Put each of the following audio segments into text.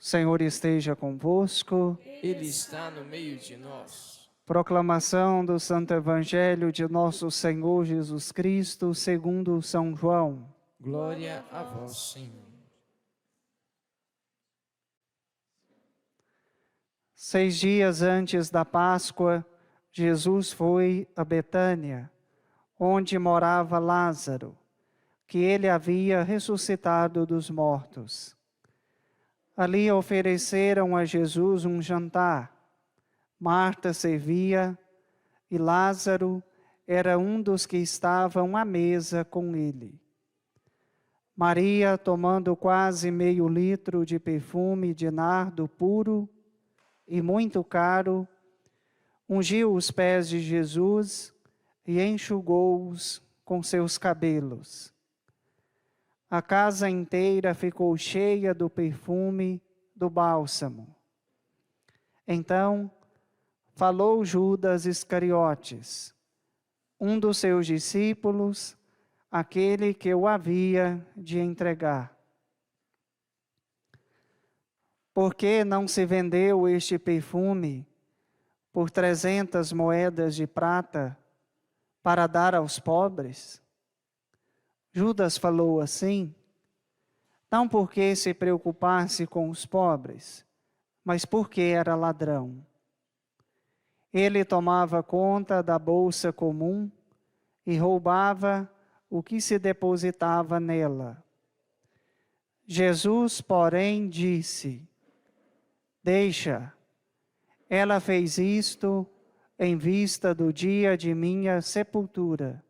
Senhor esteja convosco. Ele está no meio de nós. Proclamação do Santo Evangelho de nosso Senhor Jesus Cristo, segundo São João. Glória a vós, Senhor. 6 dias antes da Páscoa, Jesus foi a Betânia, onde morava Lázaro, que ele havia ressuscitado dos mortos. Ali ofereceram a Jesus um jantar. Marta servia e Lázaro era um dos que estavam à mesa com ele. Maria, tomando quase meio litro de perfume de nardo puro e muito caro, ungiu os pés de Jesus e enxugou-os com seus cabelos. A casa inteira ficou cheia do perfume do bálsamo. Então, falou Judas Iscariotes, um dos seus discípulos, aquele que o havia de entregar. Por que não se vendeu este perfume por 300 moedas de prata para dar aos pobres? Judas falou assim, não porque se preocupasse com os pobres, mas porque era ladrão. Ele tomava conta da bolsa comum e roubava o que se depositava nela. Jesus, porém, disse, deixa, ela fez isto em vista do dia de minha sepultura.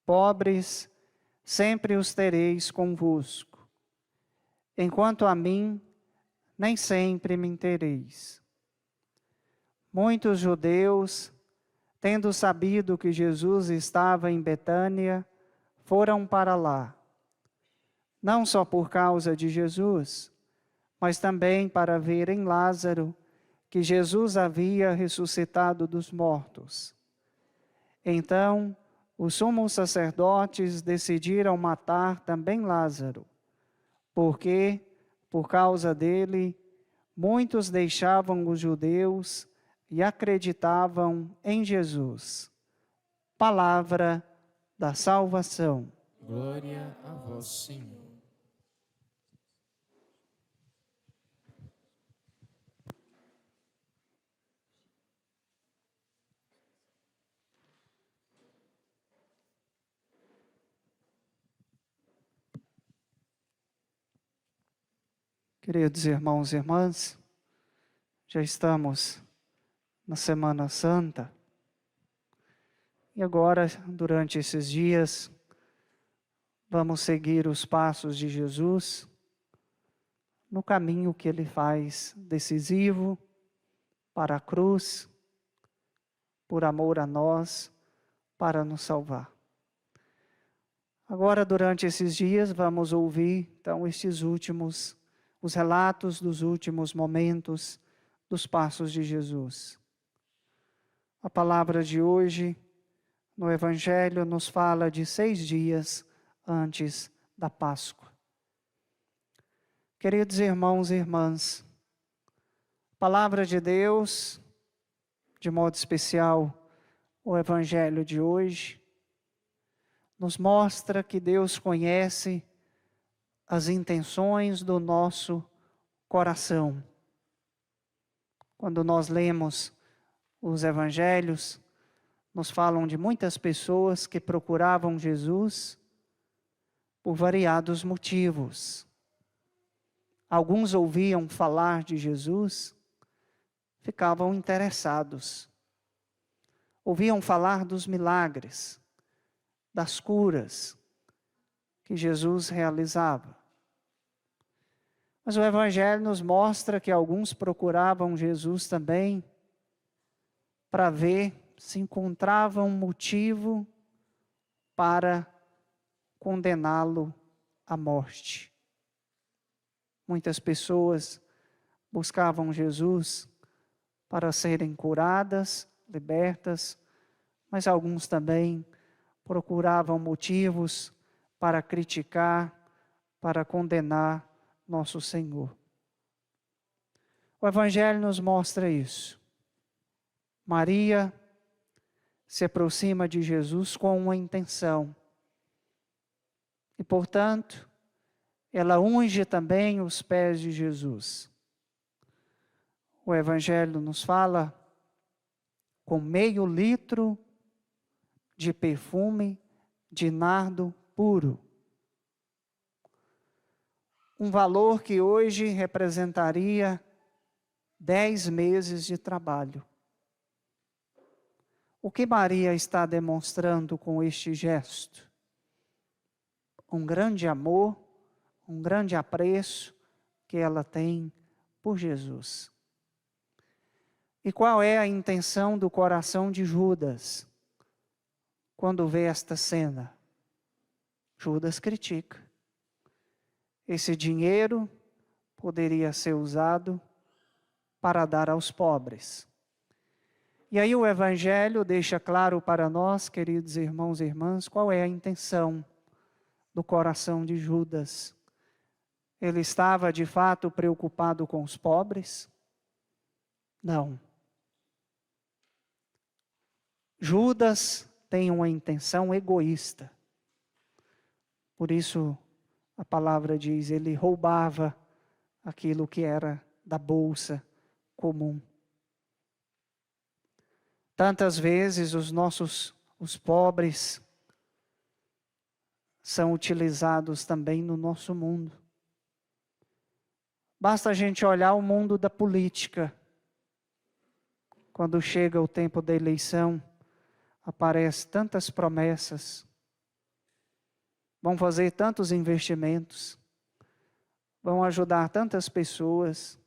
Pobres, sempre os tereis convosco. Enquanto a mim, nem sempre me tereis. Muitos judeus, tendo sabido que Jesus estava em Betânia, foram para lá. Não só por causa de Jesus, mas também para verem Lázaro, que Jesus havia ressuscitado dos mortos. Então, os sumos sacerdotes decidiram matar também Lázaro, porque, por causa dele, muitos deixavam os judeus e acreditavam em Jesus. Palavra da salvação. Glória a vós, Senhor. Queridos irmãos e irmãs, já estamos na Semana Santa e agora, durante esses dias, vamos seguir os passos de Jesus no caminho que ele faz decisivo para a cruz, por amor a nós, para nos salvar. Agora, durante esses dias, vamos ouvir, então, os relatos dos últimos momentos dos passos de Jesus. A palavra de hoje, no Evangelho, nos fala de 6 dias antes da Páscoa. Queridos irmãos e irmãs, a palavra de Deus, de modo especial, o Evangelho de hoje, nos mostra que Deus conhece as intenções do nosso coração. Quando nós lemos os evangelhos, nos falam de muitas pessoas que procuravam Jesus por variados motivos. Alguns ouviam falar de Jesus, ficavam interessados. Ouviam falar dos milagres, das curas que Jesus realizava. Mas o Evangelho nos mostra que alguns procuravam Jesus também para ver se encontravam motivo para condená-lo à morte. Muitas pessoas buscavam Jesus para serem curadas, libertas, mas alguns também procuravam motivos para criticar, para condenar nosso Senhor. O Evangelho nos mostra isso. Maria se aproxima de Jesus com uma intenção. E, portanto, ela unge também os pés de Jesus. O Evangelho nos fala com meio litro de perfume de nardo puro. Um valor que hoje representaria 10 meses de trabalho. O que Maria está demonstrando com este gesto? Um grande amor, um grande apreço que ela tem por Jesus. E qual é a intenção do coração de Judas quando vê esta cena? Judas critica. Esse dinheiro poderia ser usado para dar aos pobres. E aí o Evangelho deixa claro para nós, queridos irmãos e irmãs, qual é a intenção do coração de Judas. Ele estava de fato preocupado com os pobres? Não. Judas tem uma intenção egoísta. Por isso a palavra diz, ele roubava aquilo que era da bolsa comum. Tantas vezes os pobres são utilizados também no nosso mundo. Basta a gente olhar o mundo da política. Quando chega o tempo da eleição, aparecem tantas promessas, vão fazer tantos investimentos, vão ajudar tantas pessoas.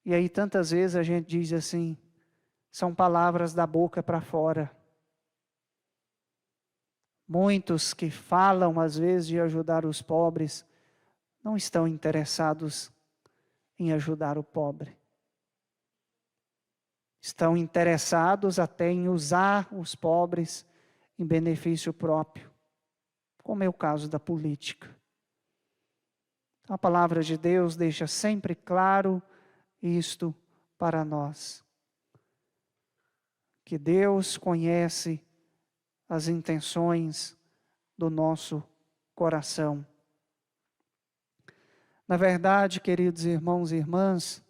E aí tantas vezes a gente diz assim, são palavras da boca para fora. Muitos que falam às vezes de ajudar os pobres, não estão interessados em ajudar o pobre. Estão interessados até em usar os pobres em benefício próprio, como é o caso da política. A palavra de Deus deixa sempre claro isto para nós. Que Deus conhece as intenções do nosso coração. Na verdade, queridos irmãos e irmãs,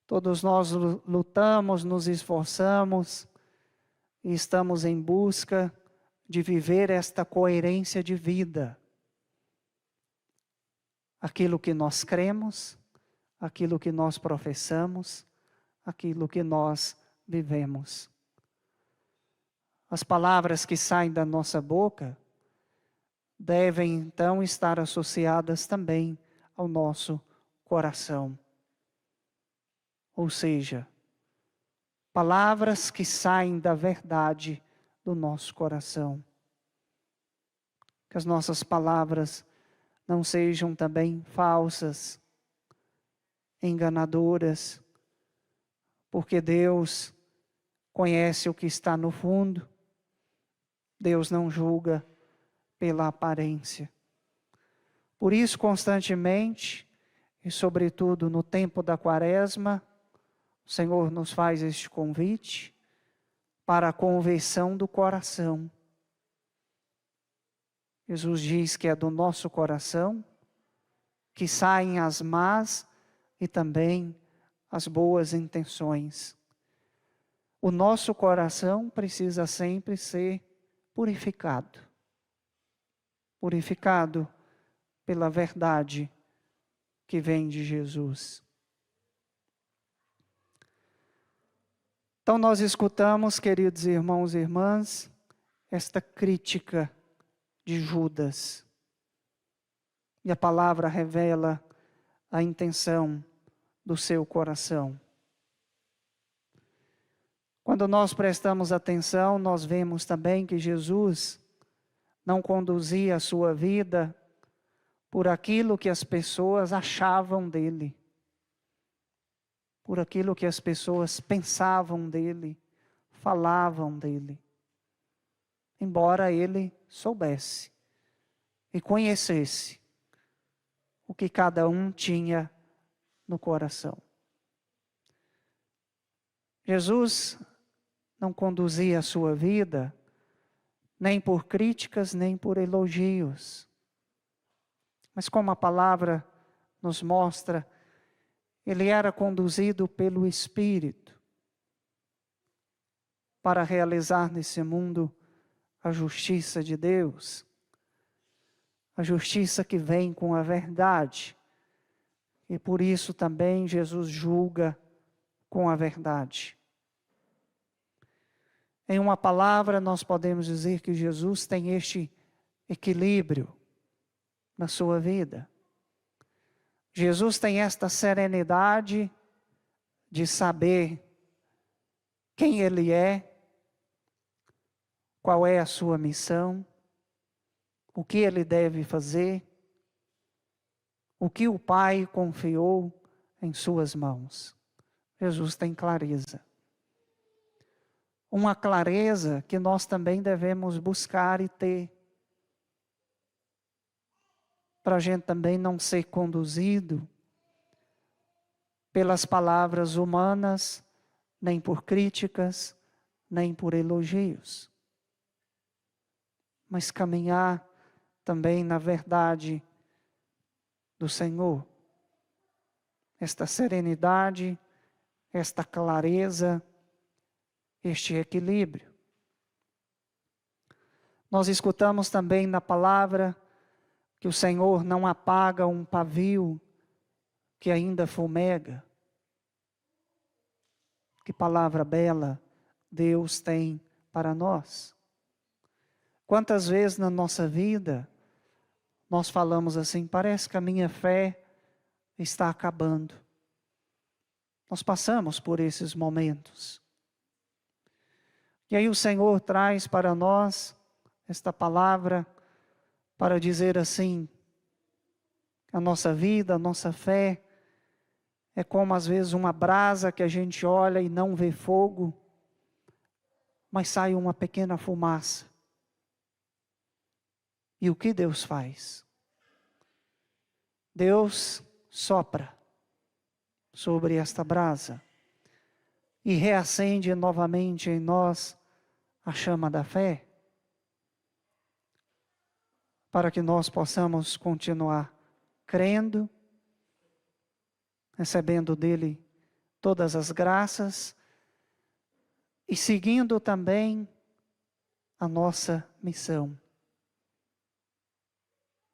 todos nós lutamos, nos esforçamos e estamos em busca de viver esta coerência de vida. Aquilo que nós cremos, aquilo que nós professamos, aquilo que nós vivemos. As palavras que saem da nossa boca devem então estar associadas também ao nosso coração. Ou seja, palavras que saem da verdade do nosso coração. Que as nossas palavras não sejam também falsas, enganadoras, porque Deus conhece o que está no fundo. Deus não julga pela aparência. Por isso, constantemente, e sobretudo no tempo da Quaresma, o Senhor nos faz este convite para a conversão do coração. Jesus diz que é do nosso coração que saem as más e também as boas intenções. O nosso coração precisa sempre ser purificado. Purificado pela verdade que vem de Jesus. Então nós escutamos, queridos irmãos e irmãs, esta crítica de Judas. E a palavra revela a intenção do seu coração. Quando nós prestamos atenção, nós vemos também que Jesus não conduzia a sua vida por aquilo que as pessoas achavam dele, por aquilo que as pessoas pensavam dele, falavam dele. Embora ele soubesse e conhecesse o que cada um tinha no coração. Jesus não conduzia a sua vida nem por críticas, nem por elogios. Mas como a palavra nos mostra, ele era conduzido pelo Espírito para realizar nesse mundo a justiça de Deus. A justiça que vem com a verdade. E por isso também Jesus julga com a verdade. Em uma palavra, nós podemos dizer que Jesus tem este equilíbrio na sua vida. Jesus tem esta serenidade de saber quem Ele é, qual é a sua missão, o que Ele deve fazer, o que o Pai confiou em suas mãos. Jesus tem clareza. Uma clareza que nós também devemos buscar e ter. Para a gente também não ser conduzido pelas palavras humanas, nem por críticas, nem por elogios. Mas caminhar também na verdade do Senhor. Esta serenidade, esta clareza, este equilíbrio. Nós escutamos também na palavra que o Senhor não apaga um pavio que ainda fumega. Que palavra bela Deus tem para nós. Quantas vezes na nossa vida nós falamos assim, parece que a minha fé está acabando. Nós passamos por esses momentos. E aí o Senhor traz para nós esta palavra para dizer assim, a nossa vida, a nossa fé, é como às vezes uma brasa que a gente olha e não vê fogo, mas sai uma pequena fumaça. E o que Deus faz? Deus sopra sobre esta brasa e reacende novamente em nós a chama da fé, para que nós possamos continuar crendo, recebendo dele todas as graças e seguindo também a nossa missão.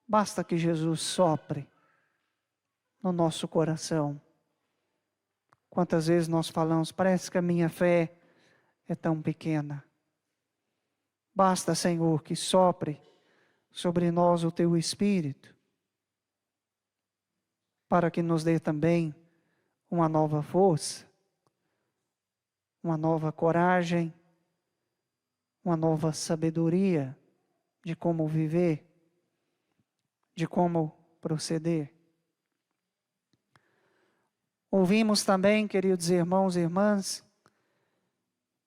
Basta que Jesus sopre no nosso coração. Quantas vezes nós falamos, parece que a minha fé é tão pequena. Basta, Senhor, que sopre sobre nós o Teu Espírito, para que nos dê também uma nova força, uma nova coragem, uma nova sabedoria de como viver, de como proceder. Ouvimos também, queridos irmãos e irmãs,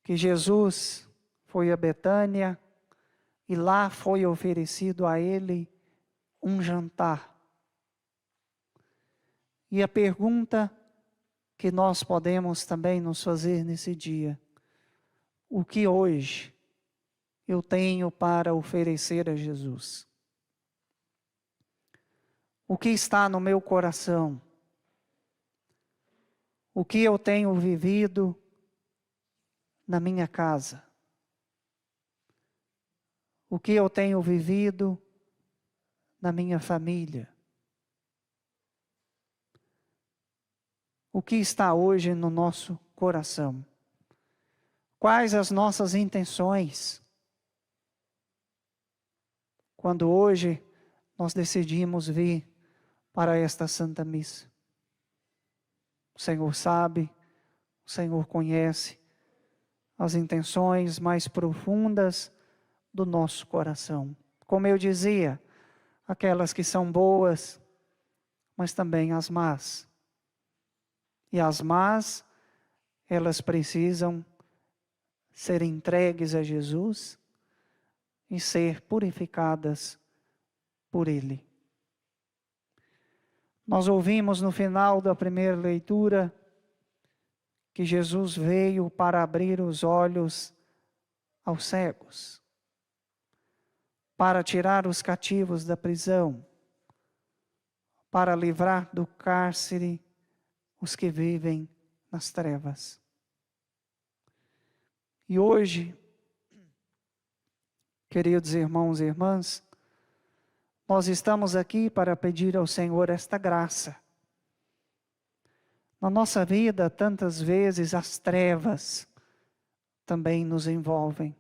que Jesus foi a Betânia e lá foi oferecido a ele um jantar. E a pergunta que nós podemos também nos fazer nesse dia: o que hoje eu tenho para oferecer a Jesus? O que está no meu coração? O que eu tenho vivido na minha casa? O que eu tenho vivido na minha família? O que está hoje no nosso coração? Quais as nossas intenções? Quando hoje nós decidimos vir para esta Santa Missa. O Senhor sabe, o Senhor conhece as intenções mais profundas do nosso coração. Como eu dizia, aquelas que são boas, mas também as más. E as más, elas precisam ser entregues a Jesus e ser purificadas por Ele. Nós ouvimos no final da primeira leitura que Jesus veio para abrir os olhos aos cegos, para tirar os cativos da prisão, para livrar do cárcere os que vivem nas trevas. E hoje, queridos irmãos e irmãs, nós estamos aqui para pedir ao Senhor esta graça. Na nossa vida, tantas vezes, as trevas também nos envolvem.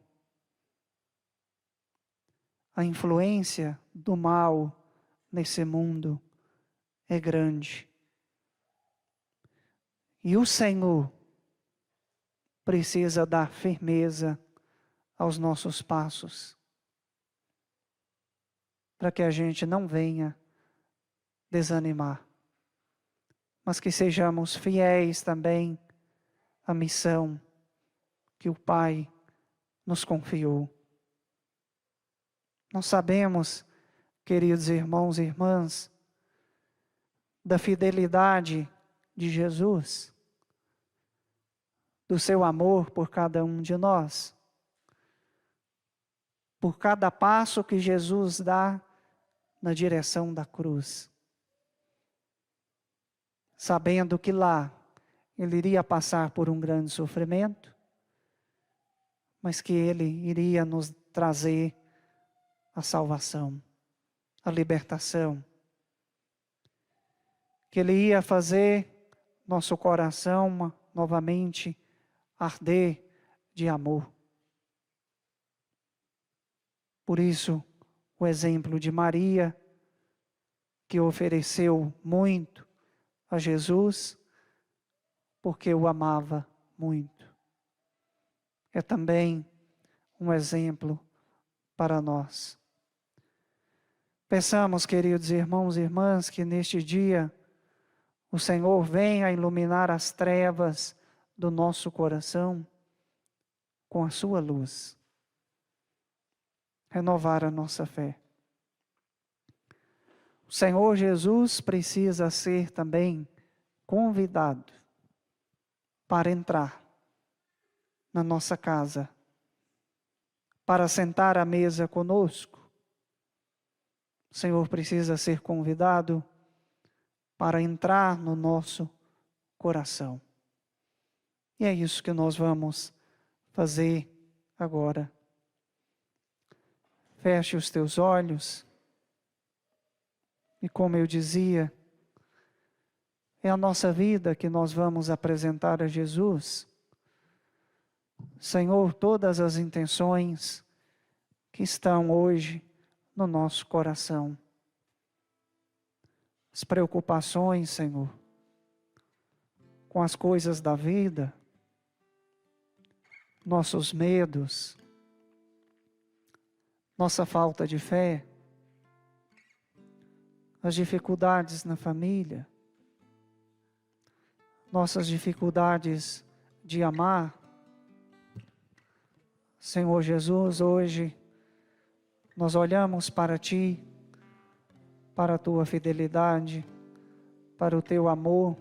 A influência do mal nesse mundo é grande. E o Senhor precisa dar firmeza aos nossos passos, para que a gente não venha desanimar, mas que sejamos fiéis também à missão que o Pai nos confiou. Nós sabemos, queridos irmãos e irmãs, da fidelidade de Jesus, do seu amor por cada um de nós, por cada passo que Jesus dá na direção da cruz, sabendo que lá ele iria passar por um grande sofrimento, mas que ele iria nos trazer a salvação, a libertação, que ele ia fazer nosso coração novamente arder de amor. Por isso, o exemplo de Maria, que ofereceu muito a Jesus, porque o amava muito, é também um exemplo para nós. Peçamos, queridos irmãos e irmãs, que neste dia o Senhor venha iluminar as trevas do nosso coração com a sua luz, renovar a nossa fé. O Senhor Jesus precisa ser também convidado para entrar na nossa casa, para sentar à mesa conosco. O Senhor precisa ser convidado para entrar no nosso coração. E é isso que nós vamos fazer agora. Feche os teus olhos. E como eu dizia, é a nossa vida que nós vamos apresentar a Jesus. Senhor, todas as intenções que estão hoje no nosso coração. As preocupações, Senhor, com as coisas da vida, nossos medos, nossa falta de fé, as dificuldades na família, nossas dificuldades de amar. Senhor Jesus, hoje nós olhamos para Ti, para a Tua fidelidade, para o Teu amor,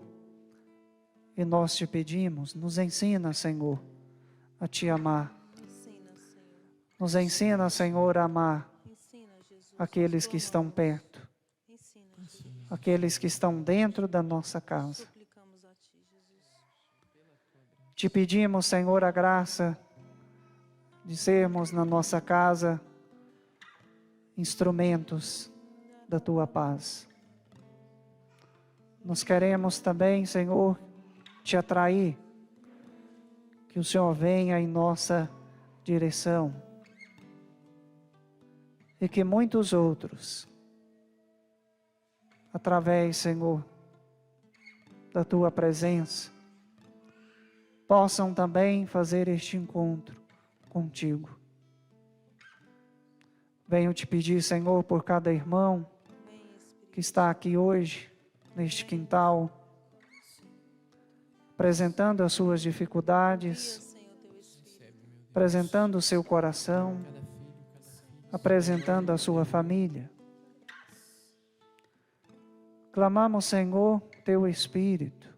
e nós Te pedimos, nos ensina, Senhor, a Te amar. Nos ensina, Senhor, a amar aqueles que estão perto, aqueles que estão dentro da nossa casa. Te pedimos, Senhor, a graça de sermos na nossa casa instrumentos da Tua paz. Nós queremos também, Senhor, Te atrair, que o Senhor venha em nossa direção e que muitos outros, através, Senhor, da Tua presença, possam também fazer este encontro contigo. Venho te pedir, Senhor, por cada irmão que está aqui hoje, neste quintal, apresentando as suas dificuldades, apresentando o seu coração, apresentando a sua família. Clamamos, Senhor, Teu Espírito,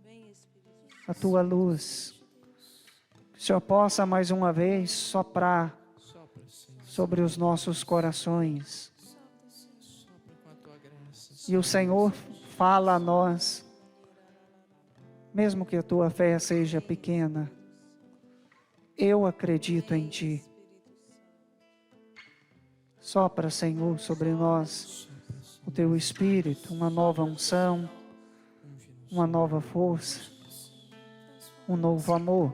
a Tua luz. Que o Senhor possa mais uma vez soprar Sopra, Senhor. sobre os nossos corações. Sopra com a tua graça, E o Senhor fala a nós, mesmo que a tua fé seja pequena, eu acredito em Ti. Sopra, Senhor, sobre nós Sopra, Senhor. o Teu Espírito, uma nova unção, Unge-nos. uma nova força, um novo amor.